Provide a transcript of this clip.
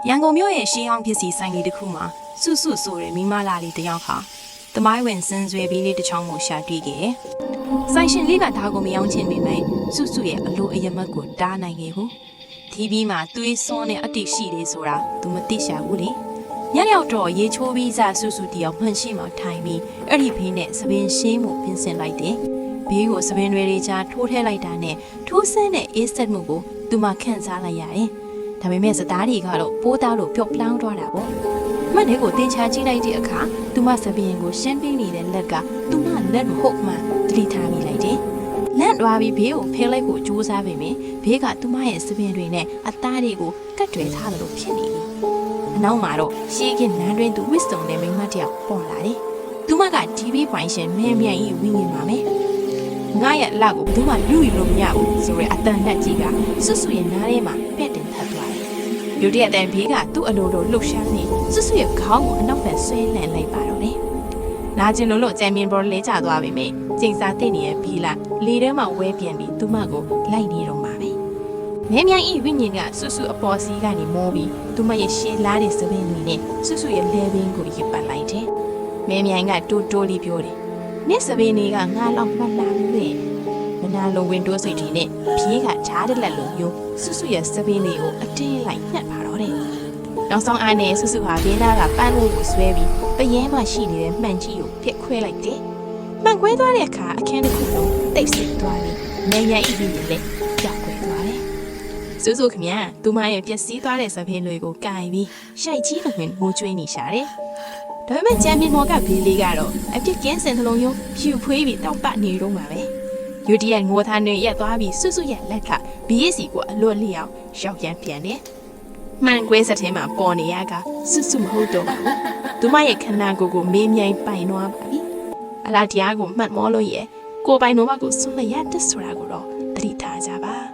ရန်ကုန်မြို့ရဲ့ရှေးဟောင်းပစ္စည်းဆိုင်လေးတစ်ခုမှာစုစုဆိုတဲ့မိမလာလေးတစ်ယောက်ဟာသမိုင်းဝင်စင်ဆွေပြီးလေးတစ်ချောင်းကိုရှာတွေ့ခဲ့တယ်။ဆိုင်ရှင်လေးကဒါကိုမယောင်းချင်ပေမဲ့စုစုရဲ့အလိုအယမတ်ကိုတားနိုင်ခဲ့ဘူး။ဒီပြီးမှသွေးစွန်းတဲ့အတိရှိလေးဆိုတာသူမသိရှာဘူးလေ။ညနေရောက်တော့ရေချိုးပြီးစားစုစုတယောက်မှန်ရှိမှထိုင်ပြီးအဲ့ဒီဖေးနဲ့သပင်ရှင်းမှုပြင်ဆင်လိုက်တယ်။ဘေးကိုသပင်တွေကြားထိုးထည့်လိုက်တာနဲ့ထိုးဆင်းတဲ့အေးဆက်မှုကိုသူမှခန့်စားလိုက်ရတယ်။ဒါပေမဲ့စသားတွေကတော့ပိုးသားလို့ပျော့ပလောင်းသွားတာပေါ့။မနဲ့ကိုတင်ချကြည့်လိုက်တဲ့အခါသူမသပင်ကိုရှင်းပေးနေတဲ့လက်ကသူမလက်မဟုတ်မှတတိထားမိလိုက်တယ်။လက်သွားပြီးဘေးကိုဖဲလိုက်ကိုကြိုးစားပေမဲ့ဘေးကသူမရဲ့သပင်တွေနဲ့အသားတွေကိုကတ်တွေထားတယ်လို့ဖြစ်နေပြီ။အနောက်မှာတော့ရှေးကနန်းတွင်သူဝစ်စုံနဲ့မိမတယောက်ပေါ်လာတယ်။သူမကဒီဘီပိုင်ရှင်မဲမြိုင်ကြီးဝင်းနေပါမယ်။ငါရဲ့အလောက်ကိုဘယ်သူမှလူယူလို့မရဘူးဆိုရဲအတန်လက်ကြီးကစွတ်စွရဲ့နားထဲမှာပဲ့တင်ထပ်သွားတယ်။လူတရက်တန်ဘေးကသူ့အလိုလိုလှုပ်ရှားနေစွတ်စွရဲ့ခေါင်းကိုအနောက်ဘက်ဆွဲလန့်လိုက်ပါတော့တယ်။နာကျင်လို့ကြံမြင်ပေါ်လဲကျသွားပြီမေကျိန်စာတိတ်နေတဲ့ဘီလာလေထဲမှာဝဲပြန်ပြီးသူမကိုလိုက်နေတော့မှာပဲ။မဲမြိုင်ဤဝိညာဉ်ကစွတ်စွအပေါ်စီးကနေမောပြီးသူမရဲ့ရှေးလားတဲ့သပင်းကြီးနဲ့စွတ်စွရဲ့လဲပင်ကိုရစ်ပတ်လိုက်တယ်။မဲမြိုင်ကတိုးတိုးလေးပြောတယ်။နေ့စပင်းတွေကငါလောက်မှတ်လာပြီ။မနာလိုဝင်တိုးစိတ်ကြီးနဲ့ပြေးကချားတဲ့လက်လိုမျိုးစွတ်စွရဲ့စပင်းလေးကိုအတင်းလိုက်ညှက်ပါတော့တယ်။နောက်ဆုံးအားနဲ့စွတ်စွဟာဘေးနားကပန်းလို့ကိုဆွဲပြီးပယဲမှရှိနေတဲ့မှန်ကြီးကိုပြက်ခွဲလိုက်တယ်။မှန်ခွဲသွားတဲ့အခါအခန်းတစ်ခုလုံးတိတ်ဆိတ်သွားပြီးမဲရိုင်အီကြီးနဲ့လည်းကြောက်ခွဲသွားတယ်။စွတ်စွခင်ဗျာသူမရဲ့ပျက်စီးသွားတဲ့စပင်းတွေကိုကင်ပြီးရှိုက်ကြီးကဝင်ငိုကြွေးနေရှာတယ်။ဒါပေမဲ့ကြံမြင်မော်ကဘေးလေးကတော့အပြစ်ကင်းစင်တစ်လုံးယုံဖြူဖွေးပြီးတောက်ပနေတော့မှာပဲ။ယူတီရဲ့ငိုသားတွေရက်သွားပြီးစွတ်စွရဲ့လက်ကဘီးရစီကိုအလွတ်လျောက်ရောက်ပြန်ပြန်တယ်။မှန်ကွဲစတဲ့မှာပေါ်နေရကစွတ်စွမဟုတ်တော့ဘူး။သူမရဲ့ခန္ဓာကိုယ်ကိုမေးမြိုင်ပိုင်သွားပါပြီ။အလားတရားကိုမှတ်မောလို့ရဲ့ကိုယ်ပိုင်တော်မကိုဆွတ်မရတဲ့ဆိုတာကိုတော့သတိထားကြပါ။